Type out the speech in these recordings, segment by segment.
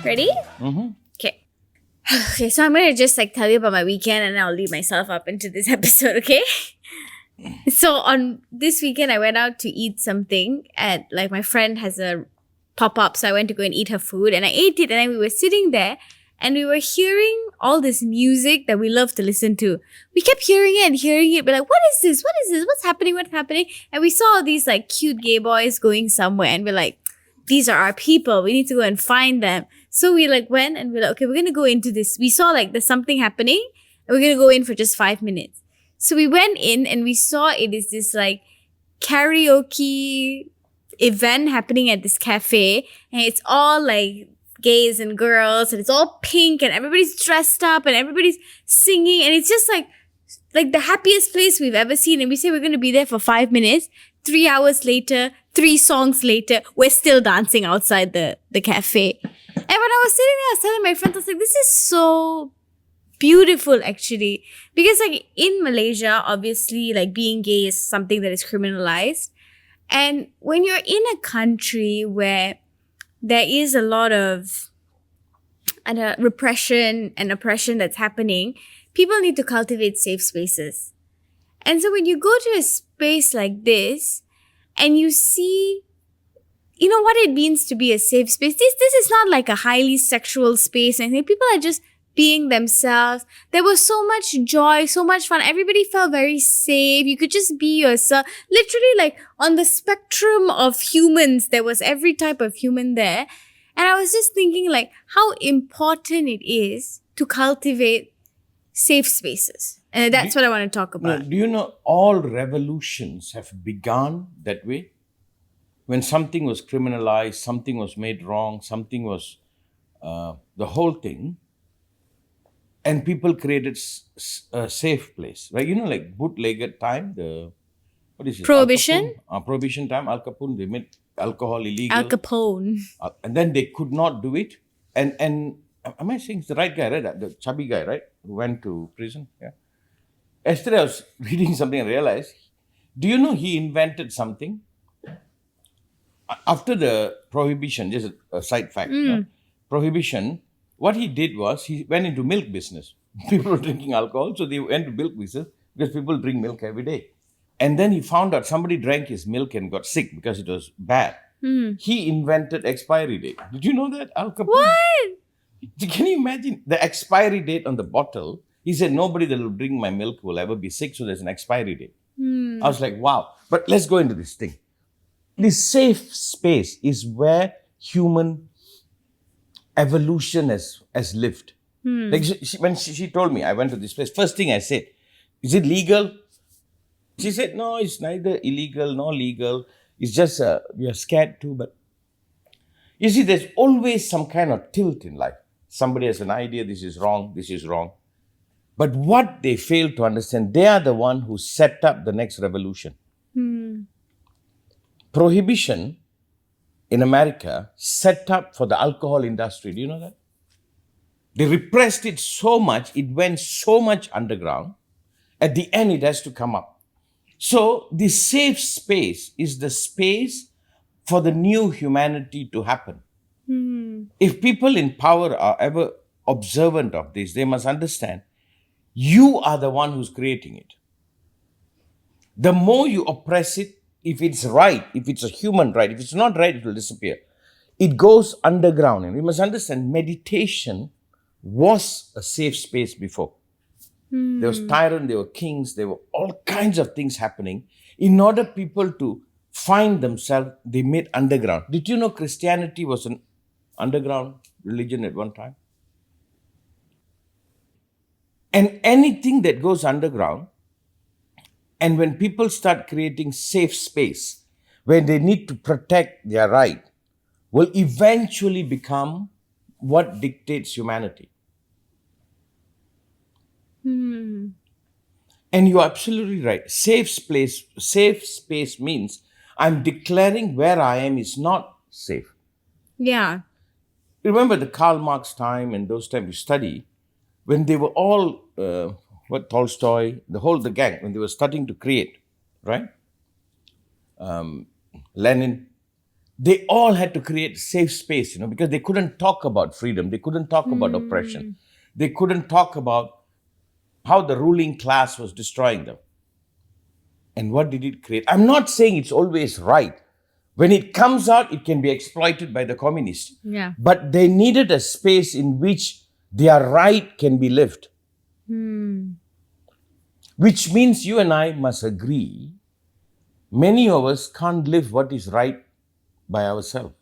Ready? Okay. Okay, so I'm going to just tell you about my weekend and I'll lead myself up into this episode, okay? So on this weekend, I went out to eat something at, my friend has a pop-up, so I went to go and eat her food and I ate it and then we were sitting there and we were hearing all this music that we love to listen to. We kept hearing it, but what is this? What is this? What's happening? And we saw all these cute gay boys going somewhere and we're like, these are our people. We need to go and find them. So we went and we're like, okay, we're going to go into this. We saw there's something happening and we're going to go in for just 5 minutes. So we went in and we saw it is this karaoke event happening at this cafe. And it's all gays and girls and it's all pink and everybody's dressed up and everybody's singing. And it's just like the happiest place we've ever seen. And we say we're going to be there for 5 minutes. 3 hours later, 3 songs later, we're still dancing outside the cafe. And when I was sitting there, I was telling my friends, I was like, this is so beautiful actually. Because in Malaysia, obviously being gay is something that is criminalized. And when you're in a country where there is a lot of repression and oppression that's happening, people need to cultivate safe spaces. And so when you go to a space like this and you see, what it means to be a safe space, this is not a highly sexual space. I think people are just being themselves. There was so much joy, so much fun. Everybody felt very safe. You could just be yourself. Literally on the spectrum of humans, there was every type of human there. And I was just thinking how important it is to cultivate safe spaces. And that's what I want to talk about. Do you know all revolutions have begun that way? When something was criminalized, something was made wrong, something was the whole thing, and people created a safe place, right? Bootlegger time, what is it? Prohibition? Prohibition time, Al Capone, they made alcohol illegal. Al Capone. And then they could not do it. And am I saying it's the right guy, right? The chubby guy, right? Who went to prison, yeah. Yesterday I was reading something and realized, do you know he invented something? After the prohibition, just a side fact, prohibition, what he did was he went into milk business. People were drinking alcohol, so they went to milk business because people drink milk every day. And then he found out somebody drank his milk and got sick because it was bad. He invented expiry date. Did you know that? Al Capone. What? Can you imagine the expiry date on the bottle? He said, nobody that will drink my milk will ever be sick, so there's an expiry date. I was like, wow. But let's go into this thing. This safe space is where human evolution has lived. When she told me, I went to this place, first thing I said, is it legal? She said, no, it's neither illegal nor legal. It's just, we are scared too. But you see, there's always some kind of tilt in life. Somebody has an idea, this is wrong, this is wrong. But what they fail to understand, they are the one who set up the next revolution. Prohibition in America set up for the alcohol industry. Do you know that? They repressed it so much, it went so much underground. At the end, it has to come up. So the safe space is the space for the new humanity to happen. If people in power are ever observant of this, they must understand you are the one who's creating it. The more you oppress it, if it's right, if it's a human right, if it's not right, it will disappear. It goes underground. And we must understand meditation was a safe space before. There was tyrant, there were kings, there were all kinds of things happening. In order people to find themselves, they made underground. Did you know Christianity was an underground religion at one time? And anything that goes underground, and when people start creating safe space, where they need to protect their right, will eventually become what dictates humanity. And you're absolutely right. Safe space means I'm declaring where I am is not safe. Yeah. Remember the Karl Marx time and those times you study, when they were all, Tolstoy, the gang, when they were starting to create, right? Lenin, they all had to create safe space, because they couldn't talk about freedom. They couldn't talk about oppression. They couldn't talk about how the ruling class was destroying them. And what did it create? I'm not saying it's always right. When it comes out, it can be exploited by the communists. Yeah. But they needed a space in which their right can be lived. Which means you and I must agree, many of us can't live what is right by ourselves.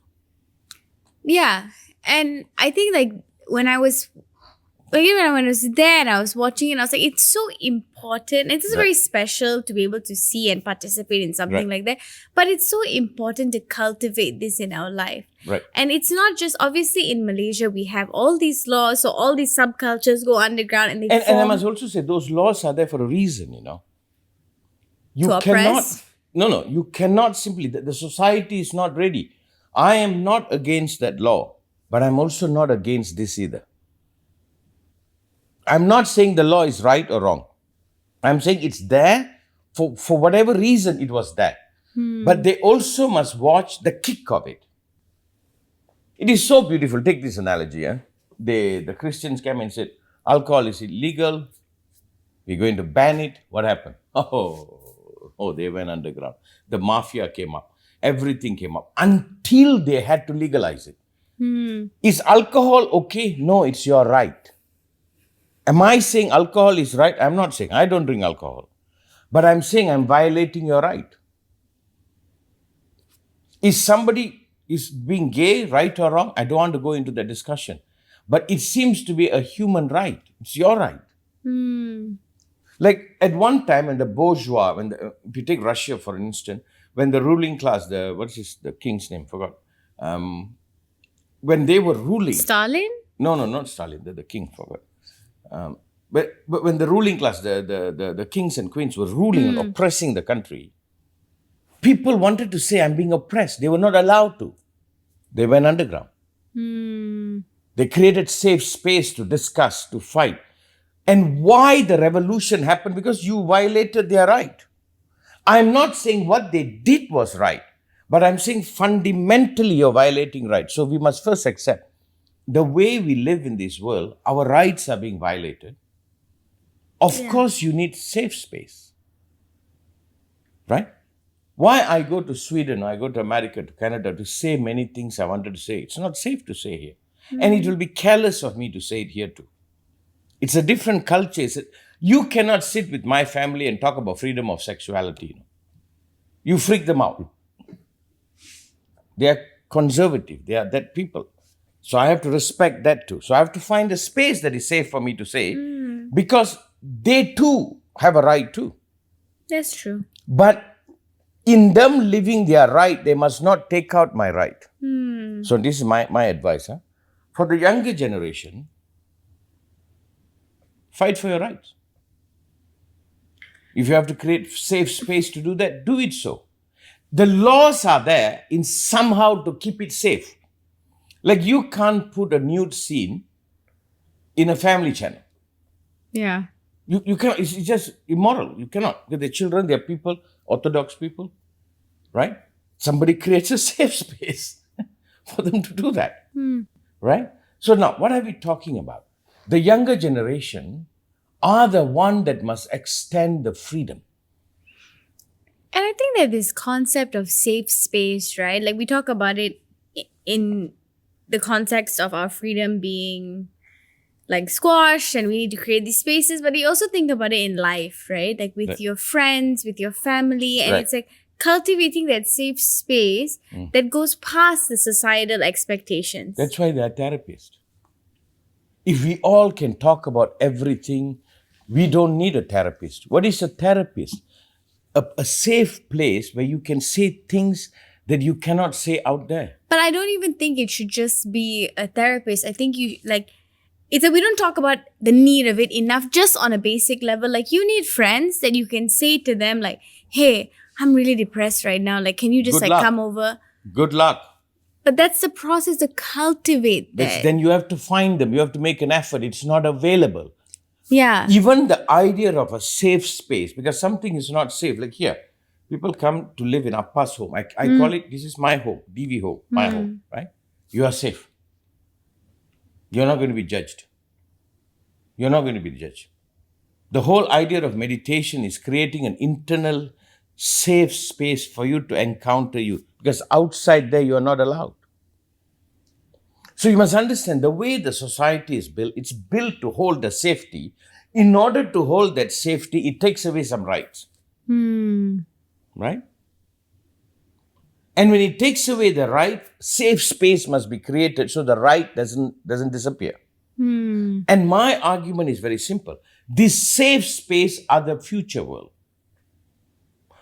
Yeah. And I think like when I was there and I was watching it, I was like, it's so important. It's very special to be able to see and participate in something like that. But it's so important to cultivate this in our life. Right. And it's not just, obviously in Malaysia, we have all these laws. So all these subcultures go underground and they And I must also say, those laws are there for a reason, You to cannot, oppress? no, you cannot simply, the society is not ready. I am not against that law, but I'm also not against this either. I'm not saying the law is right or wrong. I'm saying it's there for whatever reason it was there. But they also must watch the kick of it. It is so beautiful. Take this analogy. The Christians came and said, alcohol is illegal. We're going to ban it. What happened? Oh, they went underground. The mafia came up. Everything came up until they had to legalize it. Is alcohol okay? No, it's your right. Am I saying alcohol is right? I'm not saying. I don't drink alcohol. But I'm saying I'm violating your right. Is somebody being gay right or wrong? I don't want to go into the discussion. But it seems to be a human right. It's your right. Like at one time when the bourgeois, if you take Russia for instance, when the ruling class, the king's name? Forgot. When they were ruling. Stalin? No, not Stalin. The king, forgot. But when the ruling class, the kings and queens were ruling and oppressing the country, people wanted to say, I'm being oppressed. They were not allowed to. They went underground. They created safe space to discuss, to fight. And why the revolution happened? Because you violated their right. I'm not saying what they did was right, but I'm saying fundamentally you're violating rights. So we must first accept the way we live in this world, our rights are being violated. Of course, you need safe space. Right? Why I go to Sweden, I go to America, to Canada to say many things I wanted to say. It's not safe to say here. And it will be careless of me to say it here too. It's a different culture. You cannot sit with my family and talk about freedom of sexuality. You freak them out. They are conservative. They are that people. So I have to respect that too. So I have to find a space that is safe for me to say because they too have a right too. That's true. But in them living their right, they must not take out my right. So this is my advice. For the younger generation, fight for your rights. If you have to create safe space to do that, do it so. The laws are there in somehow to keep it safe. Like you can't put a nude scene in a family channel. Yeah. You cannot, it's just immoral. You cannot. Because they're children, they're people, orthodox people, right? Somebody creates a safe space for them to do that, right? So now, what are we talking about? The younger generation are the one that must extend the freedom. And I think that this concept of safe space, right? Like we talk about it in the context of our freedom being like squashed and we need to create these spaces, but you also think about it in life, right? Like with your friends, with your family, and it's like cultivating that safe space that goes past the societal expectations. That's why they're therapists. If we all can talk about everything, we don't need a therapist. What is a therapist? A safe place where you can say things that you cannot say out there. But I don't even think it should just be a therapist. I think you like, it's that we don't talk about the need of it enough just on a basic level. Like you need friends that you can say to them like, hey, I'm really depressed right now. Like, can you just come over? Good luck. But that's the process to cultivate that. Then you have to find them. You have to make an effort. It's not available. Yeah. Even the idea of a safe space, because something is not safe. Like here, People come to live in Appa's home. I call it, this is my home, DV home, my home, right? You are safe. You're not going to be judged. You're not going to be judged. The whole idea of meditation is creating an internal safe space for you to encounter you, because outside there you are not allowed. So you must understand the way the society is built, it's built to hold the safety. In order to hold that safety, it takes away some rights. Right? And when it takes away the right, safe space must be created so the right doesn't disappear. And my argument is very simple. This safe space are the future world.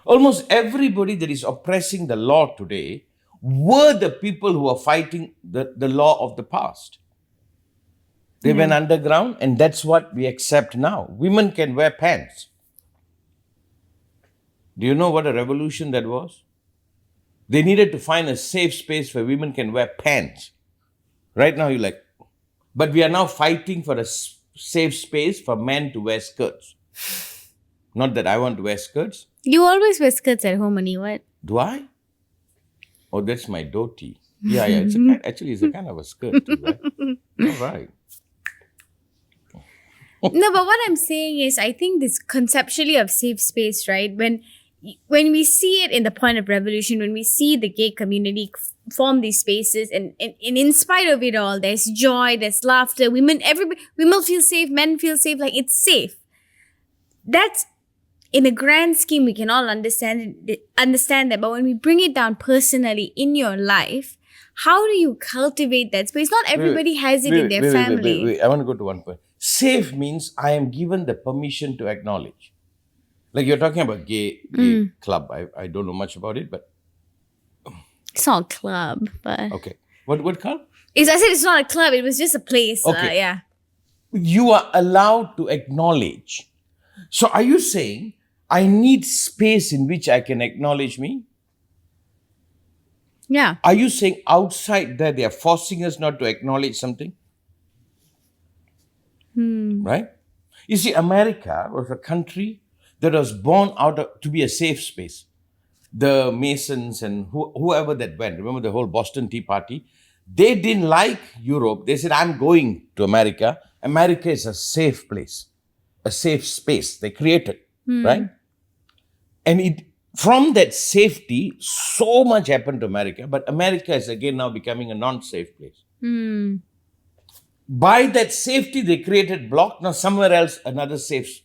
Almost everybody that is oppressing the law today were the people who are fighting the law of the past. They went underground, and that's what we accept now. Women can wear pants. Do you know what a revolution that was? They needed to find a safe space where women can wear pants. Right now, you're like, but we are now fighting for a safe space for men to wear skirts. Not that I want to wear skirts. You always wear skirts at home, Ani, what? Do I? Oh, that's my dhoti. Yeah. It's a kind of a skirt too, right? All right. No, but what I'm saying is, I think this conceptually of safe space, right? When we see it in the point of revolution, when we see the gay community form these spaces, and in spite of it all, there's joy, there's laughter, women feel safe, men feel safe, like it's safe. That's, in a grand scheme, we can all understand that. But when we bring it down personally in your life, how do you cultivate that space? Not everybody has it in their family. Wait. I want to go to one point. Safe means I am given the permission to acknowledge. Like you're talking about gay club. I don't know much about it, but it's not a club, but okay. What club? I said it's not a club. It was just a place. Okay. Yeah. You are allowed to acknowledge. So are you saying I need space in which I can acknowledge me? Yeah. Are you saying outside there they are forcing us not to acknowledge something? Right? You see, America was a country that was born to be a safe space. The Masons and whoever that went, remember the whole Boston Tea Party? They didn't like Europe. They said, I'm going to America. America is a safe place, a safe space they created, right? And from that safety, so much happened to America, but America is again now becoming a non-safe place. By that safety, they created block. Now somewhere else, another safe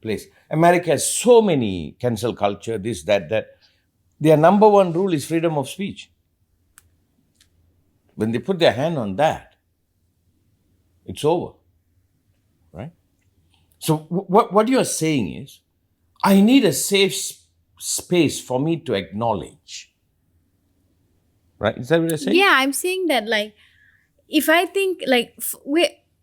place. America has so many cancel culture, this, that. Their number one rule is freedom of speech. When they put their hand on that, it's over, right? So what you are saying is, I need a safe space for me to acknowledge, right? Is that what you're saying? Yeah, I'm saying that, like, if I think, like,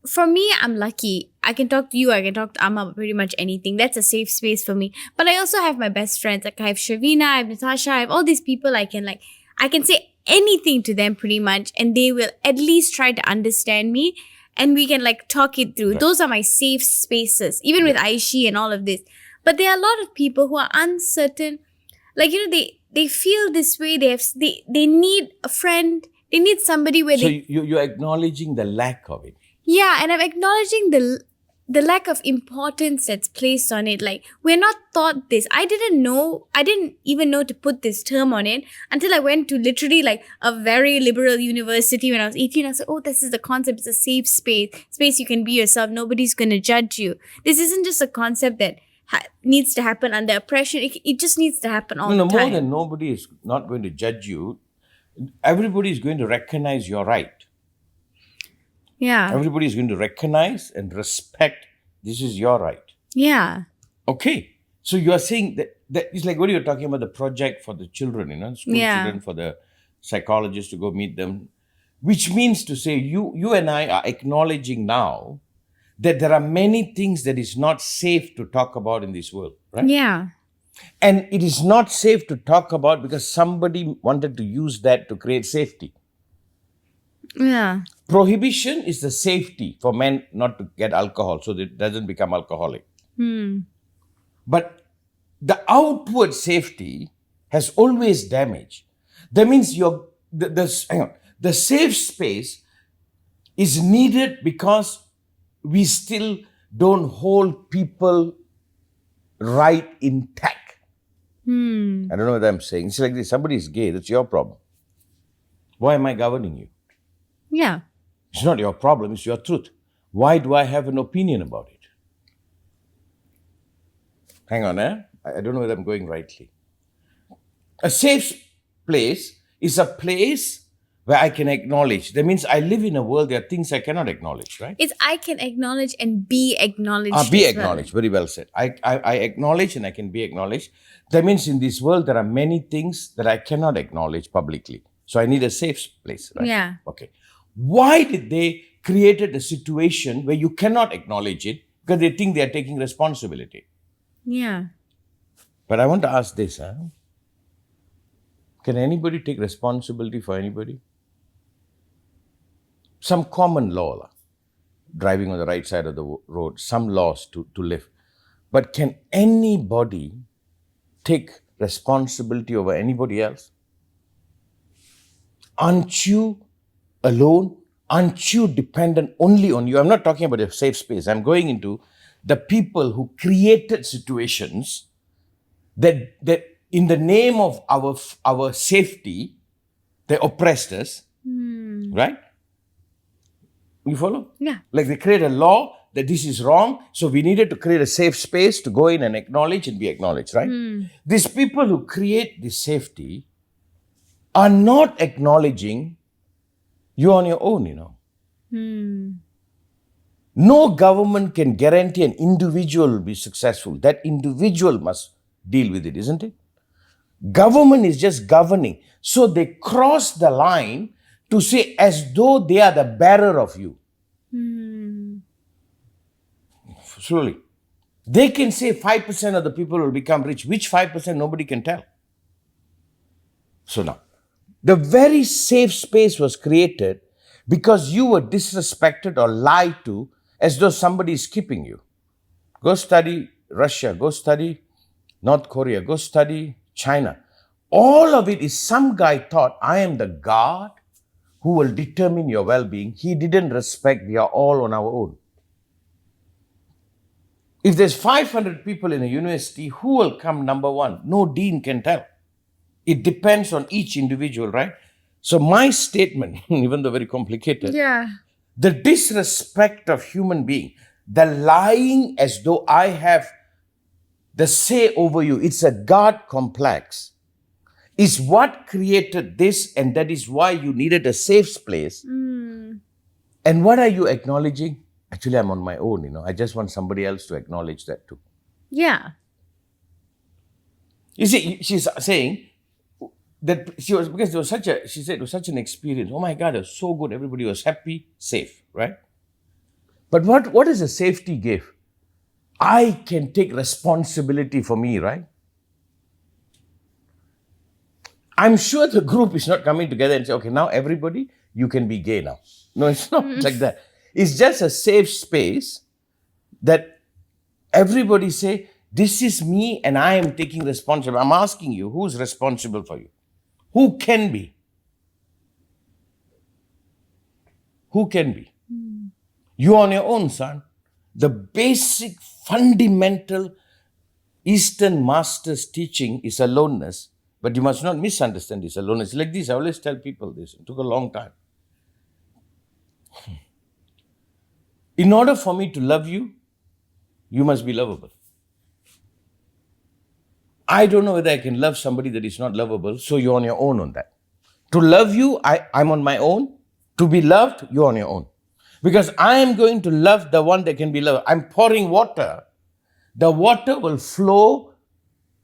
for me, I'm lucky. I can talk to you, I can talk to Amma about pretty much anything. That's a safe space for me. But I also have my best friends. Like, I have Shavina, I have Natasha, I have all these people I can say anything to them pretty much, and they will at least try to understand me, and we can, like, talk it through. Right. Those are my safe spaces, even with Aishi and all of this. But there are a lot of people who are uncertain. Like, they feel this way. They need a friend. They need somebody where you're acknowledging the lack of it. Yeah, and I'm acknowledging the lack of importance that's placed on it. Like, we're not taught this. I didn't even know to put this term on it until I went to literally, like, a very liberal university when I was 18. I was like, oh, this is the concept. It's a safe space you can be yourself. Nobody's going to judge you. This isn't just a concept that needs to happen under oppression. It just needs to happen all the time. More than nobody is not going to judge you. Everybody is going to recognize your right. Yeah. Everybody is going to recognize and respect this is your right. Yeah. Okay. So you are saying that it's like what you're talking about, the project for the children, school children, for the psychologists to go meet them, which means to say you and I are acknowledging now that there are many things that is not safe to talk about in this world, right? Yeah. And it is not safe to talk about because somebody wanted to use that to create safety. Yeah. Prohibition is the safety for men not to get alcohol so that it doesn't become alcoholic. But the outward safety has always damage. That means the safe space is needed because we still don't hold people right intact. I don't know what I'm saying. It's like this: somebody is gay, that's your problem. Why am I governing you? Yeah. It's not your problem, it's your truth. Why do I have an opinion about it? Hang on, I don't know whether I'm going rightly. A safe place is a place where I can acknowledge. That means I live in a world, there are things I cannot acknowledge, right? It's I can acknowledge and be acknowledged. Be as well. acknowledged. Very well said. I acknowledge and I can be acknowledged. That means in this world, there are many things that I cannot acknowledge publicly. So I need a safe place, right? Yeah. Okay. Why did they created a situation where you cannot acknowledge it? Because they think they are taking responsibility. Yeah. But I want to ask this, can anybody take responsibility for anybody? Some common law, driving on the right side of the road, some laws to live. But can anybody take responsibility over anybody else? Aren't you alone? Aren't you dependent only on you? I'm not talking about a safe space. I'm going into the people who created situations that in the name of our safety, they oppressed us, right? You follow? Yeah. Like they create a law that this is wrong, so we needed to create a safe space to go in and acknowledge and be acknowledged, right? These people who create this safety are not acknowledging you on your own, you know. No government can guarantee an individual will be successful. That individual must deal with it, isn't it? Government is just governing. So they cross the line to say as though they are the bearer of you. Slowly. They can say 5% of the people will become rich. Which 5%? Nobody can tell. So now, the very safe space was created because you were disrespected or lied to as though somebody is skipping you. Go study Russia, go study North Korea, go study China. All of it is some guy thought, I am the God who will determine your well-being. He didn't respect, we are all on our own. If there's 500 people in a university, who will come number one? No dean can tell. It depends on each individual, right? So my statement, even though very complicated, the disrespect of human being, the lying as though I have the say over you, it's a God complex, is what created this, and that is why you needed a safe place. And what are you acknowledging? Actually, I'm on my own, you know. I just want somebody else to acknowledge that too. Yeah. You see, she's saying that because there was she said it was such an experience. Oh my God, it was so good. Everybody was happy, safe, right? But what is a safety give? I can take responsibility for me, right? I'm sure the group is not coming together and say, okay, now everybody, you can be gay now. No, it's not like that. It's just a safe space that everybody say, this is me and I am taking responsibility. I'm asking you, who's responsible for you? Who can be? Who can be? You on your own, son. The basic, fundamental Eastern Master's teaching is aloneness, but you must not misunderstand this aloneness. Like this, I always tell people this. It took a long time. In order for me to love you, you must be lovable. I don't know whether I can love somebody that is not lovable, so you're on your own on that. To love you, I'm on my own. To be loved, you're on your own. Because I am going to love the one that can be loved. I'm pouring water. The water will flow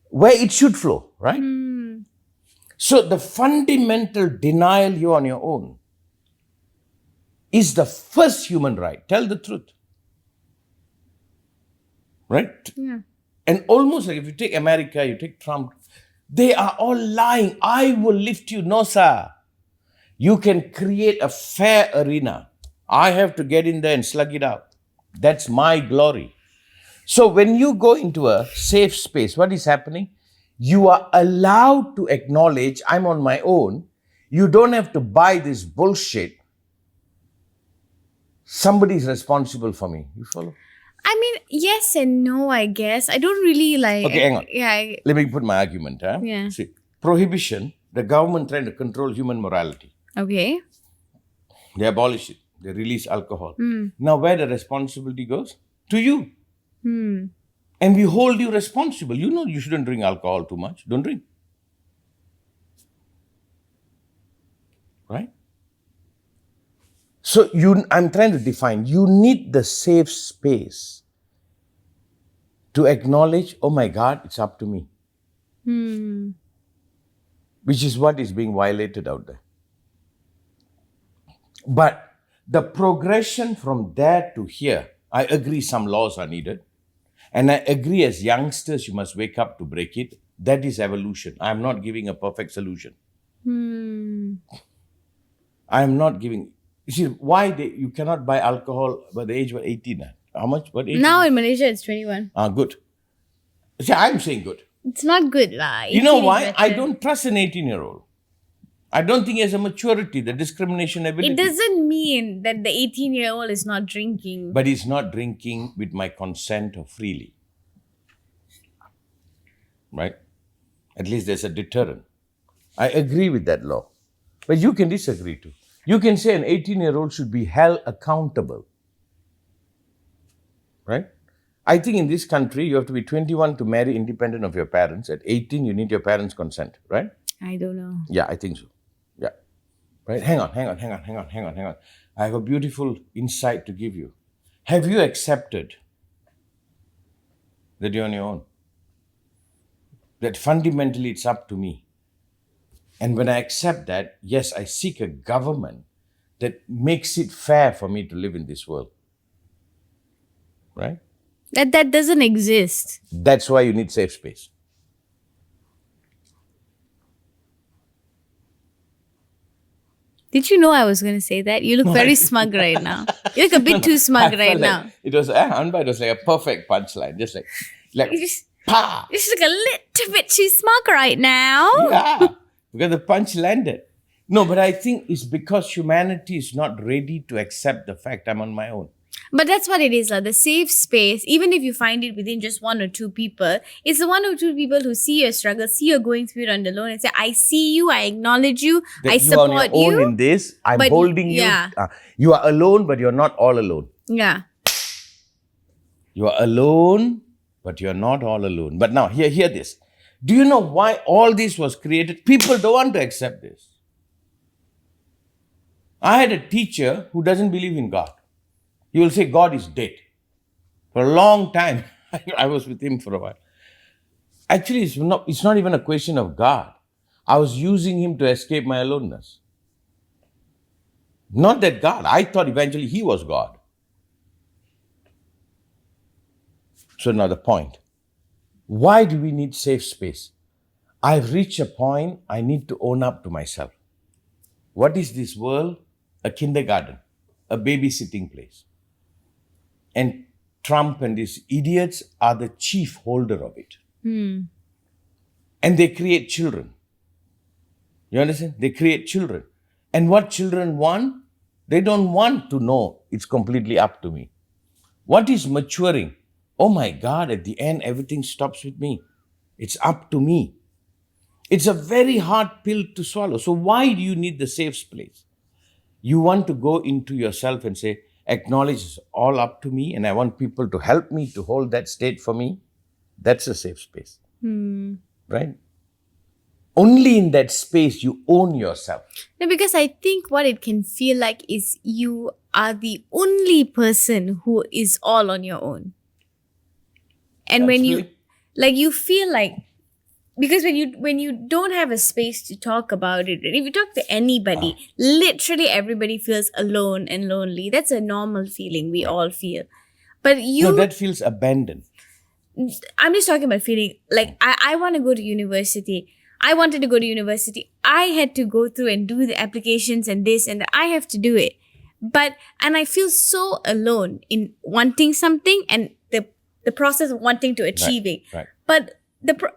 where it should flow, right? So the fundamental denial you're on your own is the first human right. Tell the truth. Right? Yeah. And almost like if you take America, you take Trump, they are all lying. I will lift you. No, sir. You can create a fair arena. I have to get in there and slug it out. That's my glory. So when you go into a safe space, what is happening? You are allowed to acknowledge, I'm on my own. You don't have to buy this bullshit. Somebody is responsible for me. You follow? I mean, yes and no, I guess. I don't really like... Okay, hang on. Yeah. Let me put my argument. Yeah. See, prohibition, the government trying to control human morality. Okay. They abolish it. They release alcohol. Now where the responsibility goes? To you. And we hold you responsible. You know you shouldn't drink alcohol too much. Don't drink. Right? So I'm trying to define, you need the safe space to acknowledge, oh my God, it's up to me. Which is what is being violated out there. But the progression from there to here, I agree some laws are needed. And I agree as youngsters, you must wake up to break it. That is evolution. I am not giving a perfect solution. I am not giving... You see, why you cannot buy alcohol by the age of 18? How much? What age? Now in Malaysia, it's 21. Good. See, I'm saying good. It's not good, lah. You know 18 is why? better. I don't trust an 18-year-old. I don't think he has a maturity, the discrimination ability. It doesn't mean that the 18-year-old is not drinking. But he's not drinking with my consent or freely. Right? At least there's a deterrent. I agree with that law. But you can disagree too. You can say an 18-year-old should be held accountable. Right? I think in this country, you have to be 21 to marry independent of your parents. At 18, you need your parents' consent. Right? I don't know. Yeah, I think so. Yeah. Right? Hang on. I have a beautiful insight to give you. Have you accepted that you're on your own? That fundamentally it's up to me. And when I accept that, yes, I seek a government that makes it fair for me to live in this world. Right? That doesn't exist. That's why you need safe space. Did you know I was going to say that? You look very smug right now. You look a bit too smug right now. It was like a perfect punchline. Just like You just pa! look a little bit too smug right now. Yeah, because the punch landed. No, but I think it's because humanity is not ready to accept the fact I'm on my own. But that's what it is, the safe space, even if you find it within just one or two people, it's the one or two people who see your struggle, see you're going through it on the alone and say, I see you, I acknowledge you, I support you. Are on your own in this, I'm holding you. Yeah. You are alone, but you're not all alone. Yeah. You are alone, but you're not all alone. But now, hear this. Do you know why all this was created? People don't want to accept this. I had a teacher who doesn't believe in God. He will say God is dead. For a long time, I was with him for a while. Actually, it's not even a question of God. I was using him to escape my aloneness. Not that God. I thought eventually he was God. So now the point. Why do we need safe space? I've reached a point I need to own up to myself. What is this world? A kindergarten, a babysitting place. And Trump and these idiots are the chief holder of it. And they create children. You understand? They create children. And what children want? They don't want to know it's completely up to me. What is maturing? Oh my God, at the end, everything stops with me. It's up to me. It's a very hard pill to swallow. So why do you need the safe place? You want to go into yourself and say, acknowledge it's all up to me, and I want people to help me to hold that state for me. That's a safe space. Right? Only in that space you own yourself. No, because I think what it can feel like is you are the only person who is all on your own. And when you feel like, because when you don't have a space to talk about it, if you talk to anybody, literally everybody feels alone and lonely. That's a normal feeling we all feel. But that feels abandoned. I'm just talking about feeling like I want to go to university. I wanted to go to university. I had to go through and do the applications and this and that. I have to do it. And I feel so alone in wanting something, and the the process of wanting to achieving. Right. But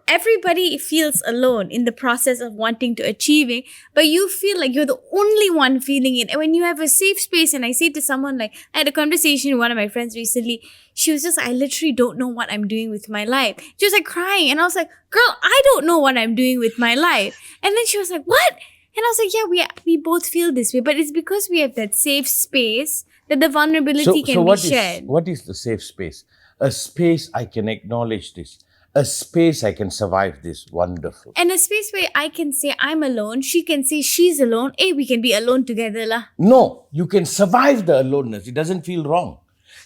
everybody feels alone in the process of wanting to achieving, but you feel like you're the only one feeling it. And when you have a safe space, and I say to someone, like, I had a conversation with one of my friends recently, she was just, I literally don't know what I'm doing with my life. She was like crying, and I was like, girl, I don't know what I'm doing with my life. And then she was like, what? And I was like, yeah, we both feel this way, but it's because we have that safe space that the vulnerability can be shared. What is the safe space? A space I can acknowledge this. A space I can survive this. Wonderful. And a space where I can say I'm alone, she can say she's alone. Hey, we can be alone together lah. No, you can survive the aloneness. It doesn't feel wrong.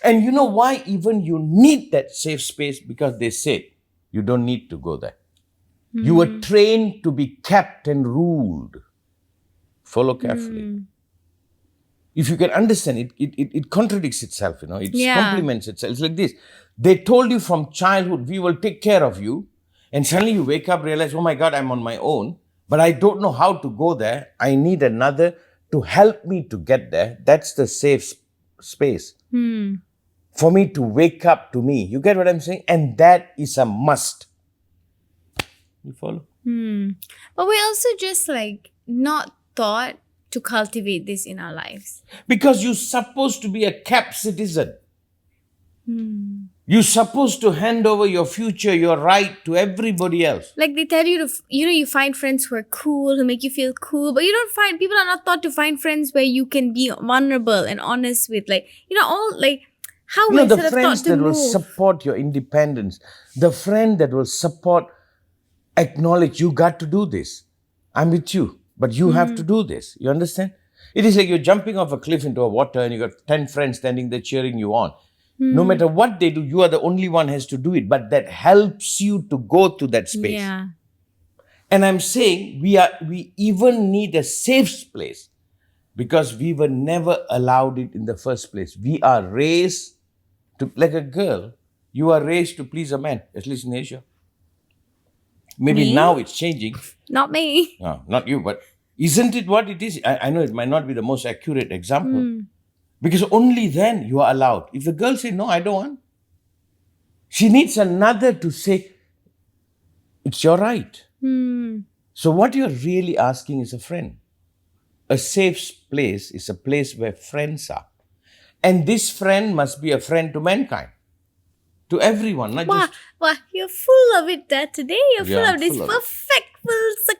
And you know why even you need that safe space? Because they say you don't need to go there. You were trained to be kept and ruled. Follow carefully. If you can understand it contradicts itself, it complements itself. It's like this. They told you from childhood, we will take care of you. And suddenly you wake up, realize, oh my God, I'm on my own. But I don't know how to go there. I need another to help me to get there. That's the safe space. For me to wake up to me. You get what I'm saying? And that is a must. You follow? But we also just not taught to cultivate this in our lives. Because you're supposed to be a kept citizen. You're supposed to hand over your future, your right to everybody else. Like they tell you to, you find friends who are cool, who make you feel cool, but people are not taught to find friends where you can be vulnerable and honest with, how we're the sort of friends taught to that move. will support your independence, the friend that will support, acknowledge you got to do this. I'm with you, but you have to do this. You understand? It is like you're jumping off a cliff into a water and you got 10 friends standing there cheering you on. No matter what they do, you are the only one has to do it. But that helps you to go to that space. Yeah. And I'm saying we even need a safe place because we were never allowed it in the first place. We are raised to, like a girl, you are raised to please a man, at least in Asia. Maybe Me? now it's changing. Not me. No, not you, but isn't it what it is? I know it might not be the most accurate example. Because only then you are allowed. If the girl says, no, I don't want, she needs another to say, it's your right. So what you're really asking is a friend. A safe place is a place where friends are. And this friend must be a friend to mankind. To everyone, not just... Wow, you're full of it today. You're full of this full of perfect full circle.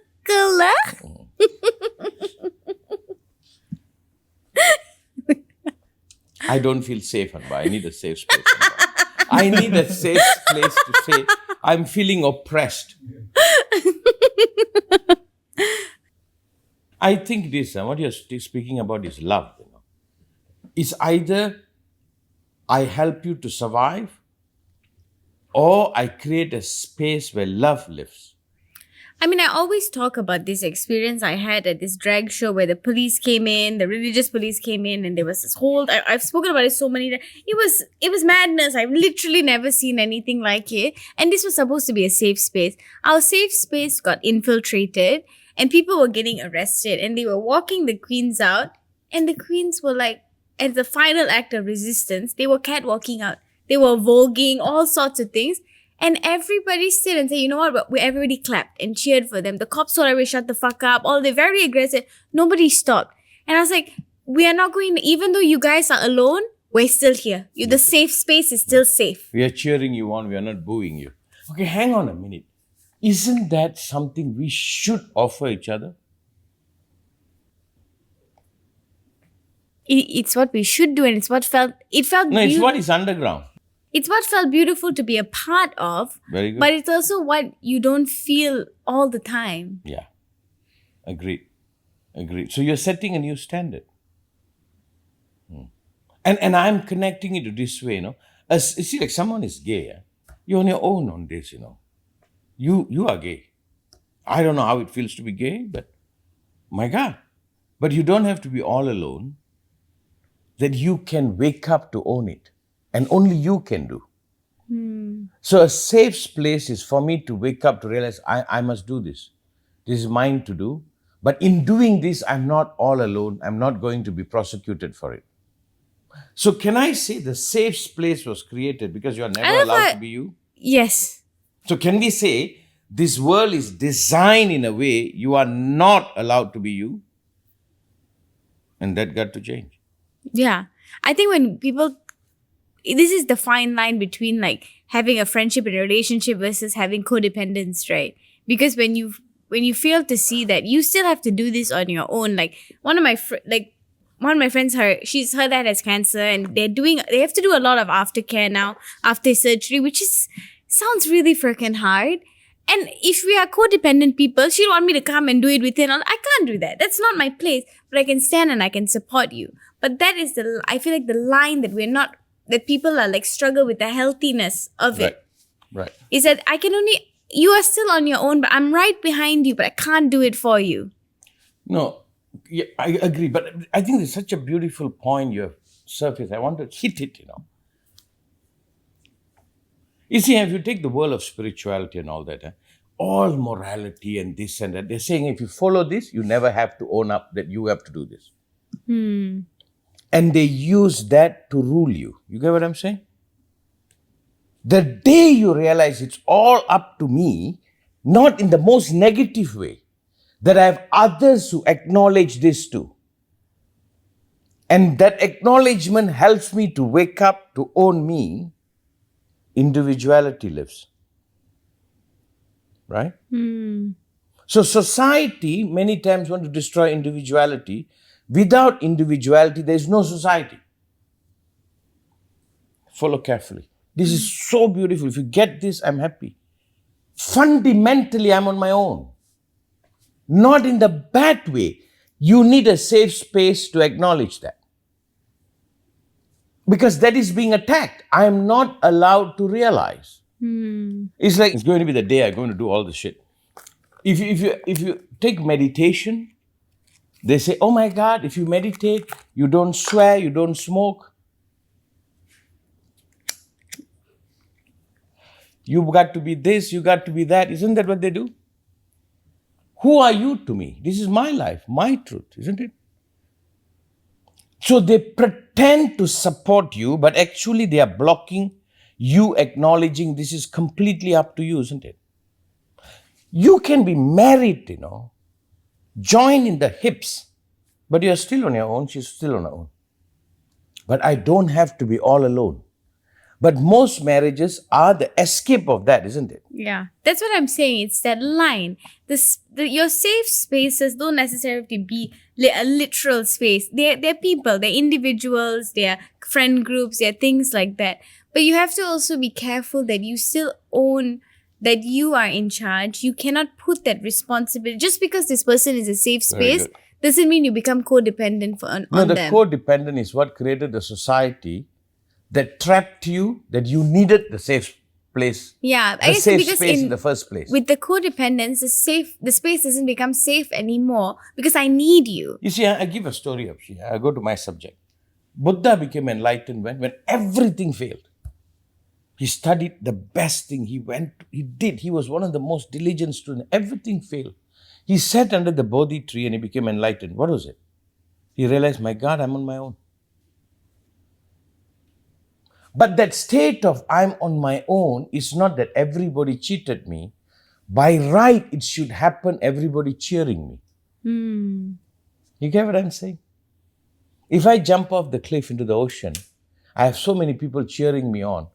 I don't feel safe, Anba. I need a safe space. Anba. I need a safe place to say, I'm feeling oppressed. I think this, what you're speaking about is love. It's either I help you to survive or I create a space where love lives. I mean, I always talk about this experience I had at this drag show where the police came in, the religious police came in, and there was this whole... I've spoken about it so many times. It was madness. I've literally never seen anything like it. And this was supposed to be a safe space. Our safe space got infiltrated and people were getting arrested and they were walking the queens out and the queens were like, as the final act of resistance, they were catwalking out. They were voguing, all sorts of things. And everybody stood and said, you know what? Everybody clapped and cheered for them. The cops told everybody shut the fuck up. They're very aggressive. Nobody stopped. And I was like, we are not going to, even though you guys are alone, we're still here. The safe space is still safe. We are cheering you on. We are not booing you. Okay, hang on a minute. Isn't that something we should offer each other? It's what we should do, and it's what felt No, it's what is underground. It's what felt beautiful to be a part of. Very good. But it's also what you don't feel all the time. Yeah. Agreed. So you're setting a new standard. And I'm connecting it to this way, As you see, like someone is gay, you're on your own on this, You are gay. I don't know how it feels to be gay, but my God. But you don't have to be all alone. That you can wake up to own it. And only you can do. So a safe place is for me to wake up to realize I must do this. This is mine to do. But in doing this, I'm not all alone. I'm not going to be prosecuted for it. So can I say the safe place was created because you are I never love allowed how- to be you? Yes. So can we say this world is designed in a way you are not allowed to be you? And that got to change. Yeah. I think when people, this is the fine line between like having a friendship and a relationship versus having codependence, right? Because when you fail to see that, you still have to do this on your own. Like one of my friends, her dad has cancer, and they have to do a lot of aftercare now after surgery, which sounds really freaking hard. And if we are codependent people, she'll want me to come and do it with her. And I can't do that. That's not my place. But I can stand and I can support you. But that is I feel like the line that people are like struggle with the healthiness of it. Right. Is that you are still on your own, but I'm right behind you, but I can't do it for you. No, yeah, I agree. But I think there's such a beautiful point you have surfaced. I want to hit it, You see, if you take the world of spirituality and all that, all morality and this and that, they're saying if you follow this, you never have to own up that you have to do this. And they use that to rule you. You get what I'm saying? The day you realize it's all up to me, not in the most negative way, that I have others who acknowledge this too. And that acknowledgement helps me to wake up, to own me, individuality lives. Right? So society many times want to destroy individuality. Without individuality, there is no society. Follow carefully. This is so beautiful. If you get this, I'm happy. Fundamentally, I'm on my own. Not in the bad way. You need a safe space to acknowledge that. Because that is being attacked. I am not allowed to realize. It's like it's going to be the day I'm going to do all this shit. If you take meditation, they say, oh my God, if you meditate, you don't swear, you don't smoke. You've got to be this, you got to be that. Isn't that what they do? Who are you to me? This is my life, my truth, isn't it? So they pretend to support you, but actually they are blocking you acknowledging this is completely up to you, isn't it? You can be married, join in the hips, but you're still on your own, she's still on her own. But I don't have to be all alone. But most marriages are the escape of that, isn't it? Yeah, that's what I'm saying. It's that line. Your safe spaces don't necessarily be a literal space. They're people, they're individuals, they're friend groups, they're things like that. But you have to also be careful that you still own that you are in charge. You cannot put that responsibility. Just because this person is a safe space doesn't mean you become codependent on them. The codependent is what created the society that trapped you, that you needed the safe place. Yeah, I guess safe space in the first place. With the codependence, the space doesn't become safe anymore because I need you. You see, I give a story, Apshy. I go to my subject. Buddha became enlightened when everything failed. He studied the best thing. He did. He was one of the most diligent students. Everything failed. He sat under the Bodhi tree and he became enlightened. What was it? He realized, my God, I'm on my own. But that state of I'm on my own is not that everybody cheated me. By right, it should happen everybody cheering me. You get what I'm saying? If I jump off the cliff into the ocean, I have so many people cheering me on.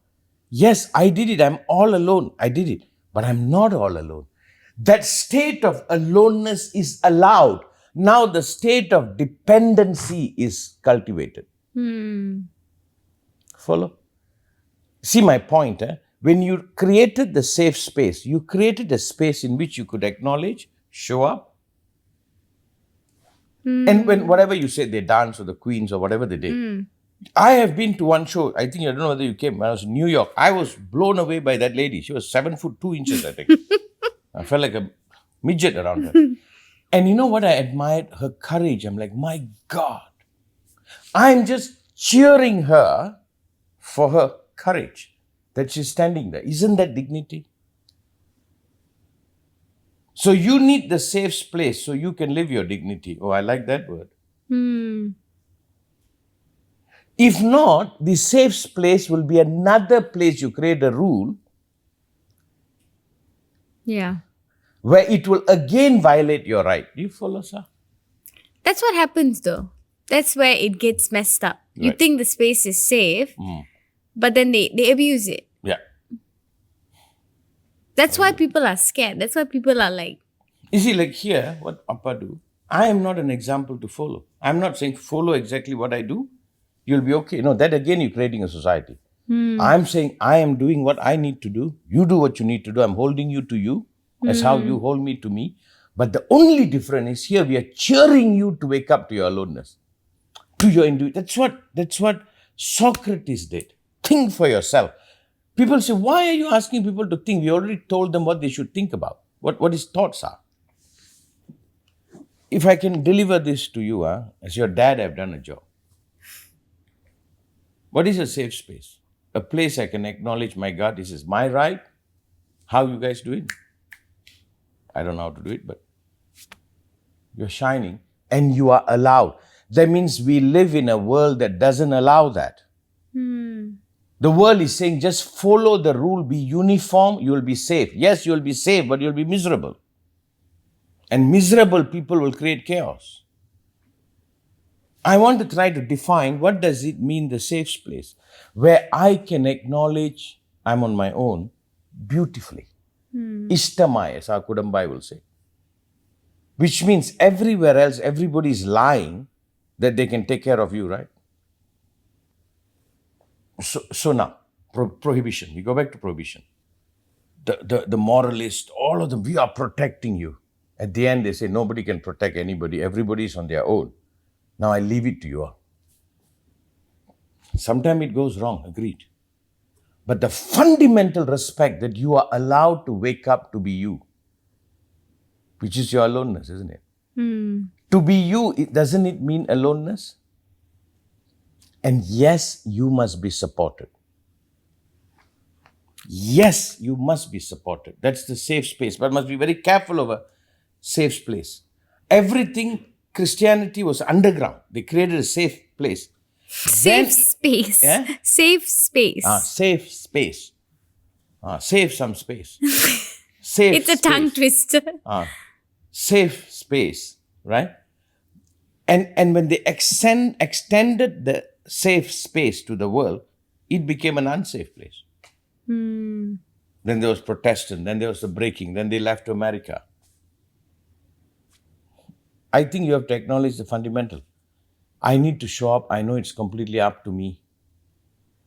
Yes, I did it. I'm all alone. I did it. But I'm not all alone. That state of aloneness is allowed. Now the state of dependency is cultivated. Follow? See my point, When you created the safe space, you created a space in which you could acknowledge, show up. And when whatever you say, they dance or the queens or whatever they did. I have been to one show. I think, I don't know whether you came. When I was in New York, I was blown away by that lady. She was 7'2", I think. I felt like a midget around her. And you know what? I admired her courage. I'm like, my God. I'm just cheering her for her courage that she's standing there. Isn't that dignity? So you need the safe place so you can live your dignity. Oh, I like that word. If not, the safe place will be another place you create a rule Yeah. where it will again violate your right. Do you follow, sir? That's what happens though. That's where it gets messed up. You Right. think the space is safe, but then they abuse it. Yeah. That's why people are scared. That's why people are like, You see, like here, what Appa do, I am not an example to follow. I'm not saying follow exactly what I do. You'll be okay. No, that again, you're creating a society. I'm saying I am doing what I need to do. You do what you need to do. I'm holding you to you as how you hold me to me. But the only difference is here we are cheering you to wake up to your aloneness, to your individual. That's what Socrates did. Think for yourself. People say, why are you asking people to think? We already told them what they should think about, what his thoughts are. If I can deliver this to you, as your dad, I've done a job. What is a safe space? A place I can acknowledge my God, this is my right. How you guys do it? I don't know how to do it, but you're shining and you are allowed. That means we live in a world that doesn't allow that. The world is saying just follow the rule, be uniform, you will be safe. Yes, you will be safe, but you'll be miserable. And miserable people will create chaos. I want to try to define what does it mean, the safe place, where I can acknowledge I'm on my own beautifully. Ishtamai, as our Kudambai will say. Which means everywhere else, everybody is lying that they can take care of you, right? So now, prohibition. We go back to prohibition. The moralist, all of them, we are protecting you. At the end, they say nobody can protect anybody. Everybody is on their own. Now I leave it to you all. Sometimes it goes wrong, agreed. But the fundamental respect that you are allowed to wake up to be you, which is your aloneness, isn't it? To be you, doesn't it mean aloneness? And yes, you must be supported. Yes, you must be supported. That's the safe space. But must be very careful of a safe place. Everything, Christianity was underground. They created a safe place. safe space. Yeah? Safe space. Safe space. Save some space. Safe It's a tongue twister. Safe space, right? And when they extended the safe space to the world, it became an unsafe place. Then there was Protestant, then there was the breaking, then they left to America. I think you have to acknowledge the fundamental. I need to show up. I know it's completely up to me.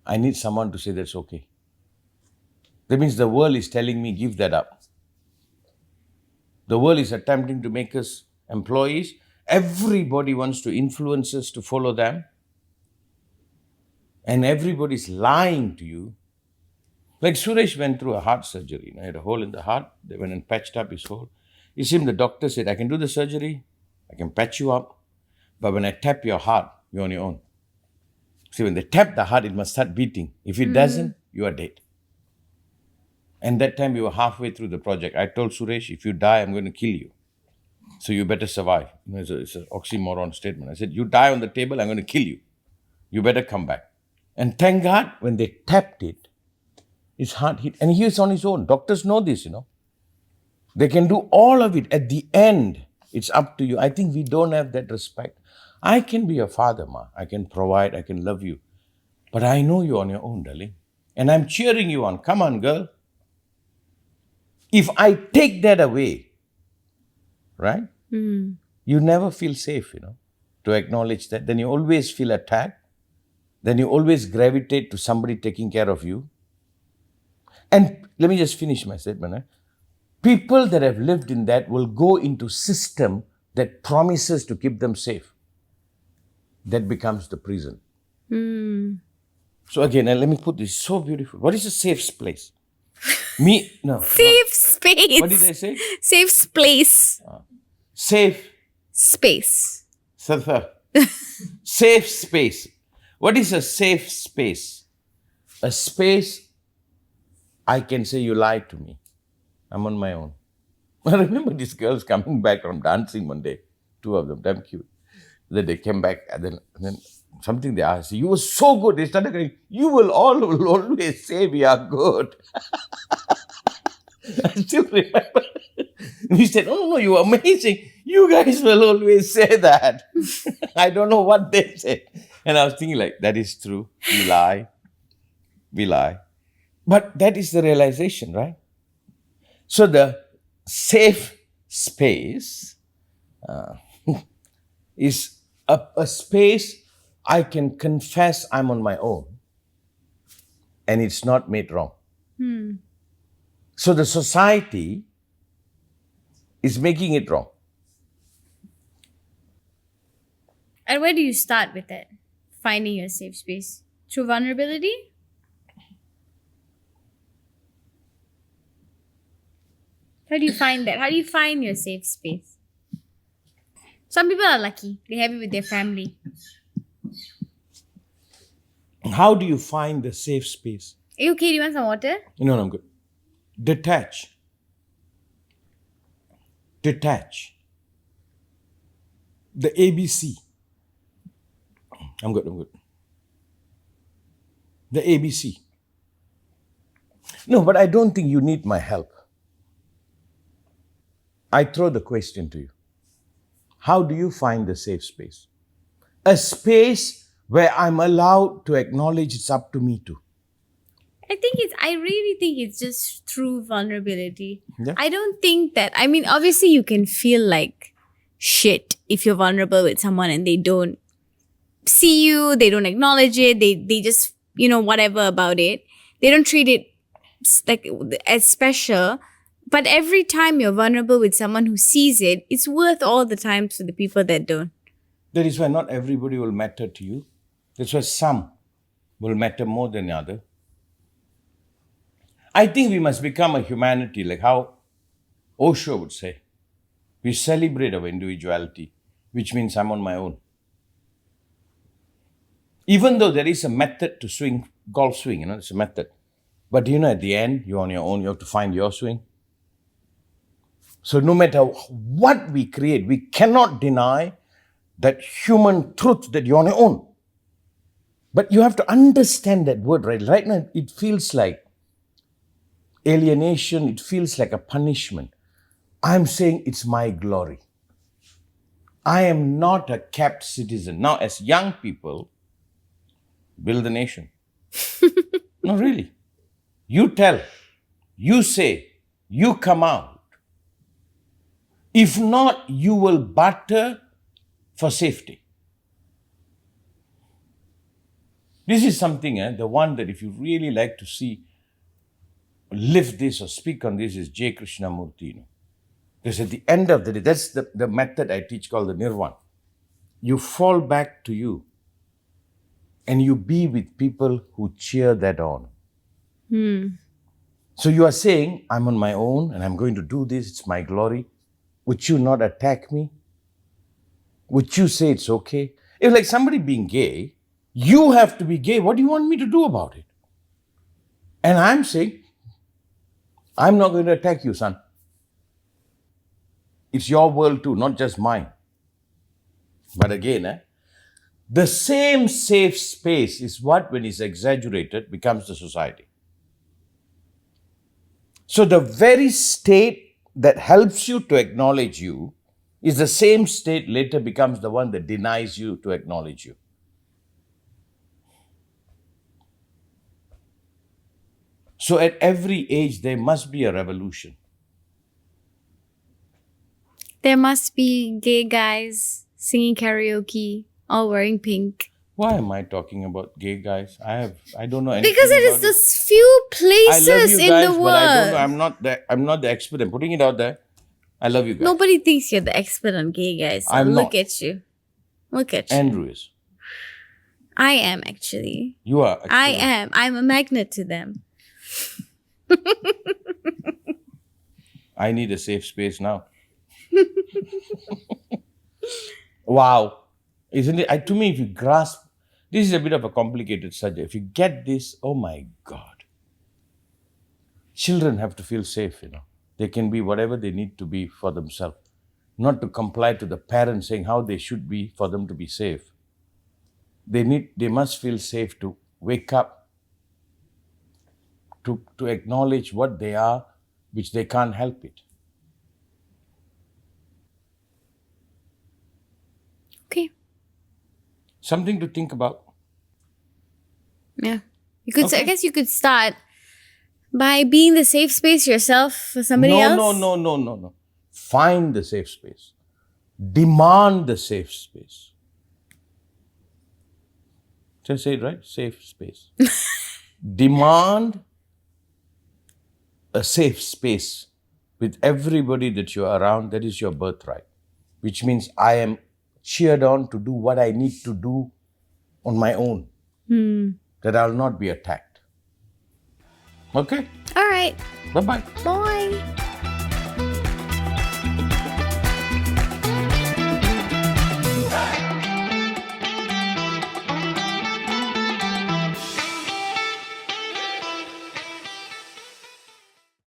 I need someone to say that's okay. That means the world is telling me, give that up. The world is attempting to make us employees. Everybody wants to influence us to follow them. And everybody is lying to you. Like Suresh went through a heart surgery. He had a hole in the heart. They went and patched up his hole. You see, the doctor said, I can do the surgery. I can patch you up. But when I tap your heart, you're on your own. See, when they tap the heart, it must start beating. If it doesn't, you are dead. And that time we were halfway through the project. I told Suresh, if you die, I'm going to kill you. So you better survive. It's an oxymoron statement. I said, you die on the table, I'm going to kill you. You better come back. And thank God, when they tapped it, his heart hit. And he is on his own. Doctors know this, They can do all of it. At the end, it's up to you. I think we don't have that respect. I can be your father, Ma. I can provide, I can love you. But I know you're on your own, darling. And I'm cheering you on. Come on, girl. If I take that away, right? You never feel safe, to acknowledge that. Then you always feel attacked. Then you always gravitate to somebody taking care of you. And let me just finish my statement. People that have lived in that will go into system that promises to keep them safe. That becomes the prison. So again, let me put this so beautiful. What is a safe place? Safe space. What did I say? Safe place. Safe Space. Safe space. What is a safe space? A space I can say you lied to me. I'm on my own. I remember these girls coming back from dancing one day. 2 of them, damn cute. Then they came back and then something they asked, you were so good. They started going, you will always say we are good. I still remember. We said, oh, no, you are amazing. You guys will always say that. I don't know what they said. And I was thinking like, that is true. We lie. We lie. But that is the realization, right? So the safe space is a space I can confess I'm on my own and it's not made wrong. So the society is making it wrong. And where do you start with that? Finding your safe space? Through vulnerability? How do you find that? How do you find your safe space? Some people are lucky. They have it with their family. How do you find the safe space? Are you okay? Do you want some water? No, I'm good. Detach. Detach. The ABC. I'm good. The ABC. No, but I don't think you need my help. I throw the question to you. How do you find the safe space? A space where I'm allowed to acknowledge it's up to me too. I really think it's just through vulnerability. Yeah. I don't think that, obviously you can feel like shit if you're vulnerable with someone and they don't see you, they don't acknowledge it, they just, whatever about it. They don't treat it like as special. But every time you're vulnerable with someone who sees it, it's worth all the times for the people that don't. That is why not everybody will matter to you. That's why some will matter more than the other. I think we must become a humanity, like how Osho would say. We celebrate our individuality, which means I'm on my own. Even though there is a method to swing, golf swing, it's a method. But at the end, you're on your own, you have to find your swing. So no matter what we create, we cannot deny that human truth that you're on your own. But you have to understand that word, right? Right now, it feels like alienation. It feels like a punishment. I'm saying it's my glory. I am not a kept citizen. Now, as young people, build the nation. No, really. You tell, you say, you come out. If not, you will barter for safety. This is something, the one that if you really like to see, live this or speak on this is J. Krishnamurti. Because at the end of the day, that's the method I teach called the Nirvana. You fall back to you and you be with people who cheer that on. So you are saying, I'm on my own and I'm going to do this, it's my glory. Would you not attack me? Would you say it's okay? If like somebody being gay, you have to be gay. What do you want me to do about it? And I'm saying, I'm not going to attack you, son. It's your world too, not just mine. But again, the same safe space is what, when it's exaggerated, becomes the society. So the very state that helps you to acknowledge you is the same state later becomes the one that denies you to acknowledge you. So at every age, there must be a revolution. There must be gay guys singing karaoke, all wearing pink. Why am I talking about gay guys? I don't know anything Because it is about the few places I love you in guys, the world. but I don't know. I'm not the expert. I'm putting it out there. I love you guys. Nobody thinks you're the expert on gay guys. So I'm look not. at you. Look at you. Andrew is. I am actually. You are. I am. I'm a magnet to them. I need a safe space now. Wow. Isn't it? To me, if you grasp, this is a bit of a complicated subject. If you get this, oh my God. Children have to feel safe, They can be whatever they need to be for themselves. not to comply to the parents saying how they should be for them to be safe. They must feel safe to wake up, to acknowledge what they are, which they can't help it. Okay. Something to think about. Yeah. You could. I Okay. guess you could start by being the safe space yourself for somebody else. No. Find the safe space. Demand the safe space. Did I say it right? Safe space. Demand a safe space with everybody that you're around. That is your birthright. Which means I am cheered on to do what I need to do on my own. That I'll not be attacked. Okay? All right. Bye-bye. Bye.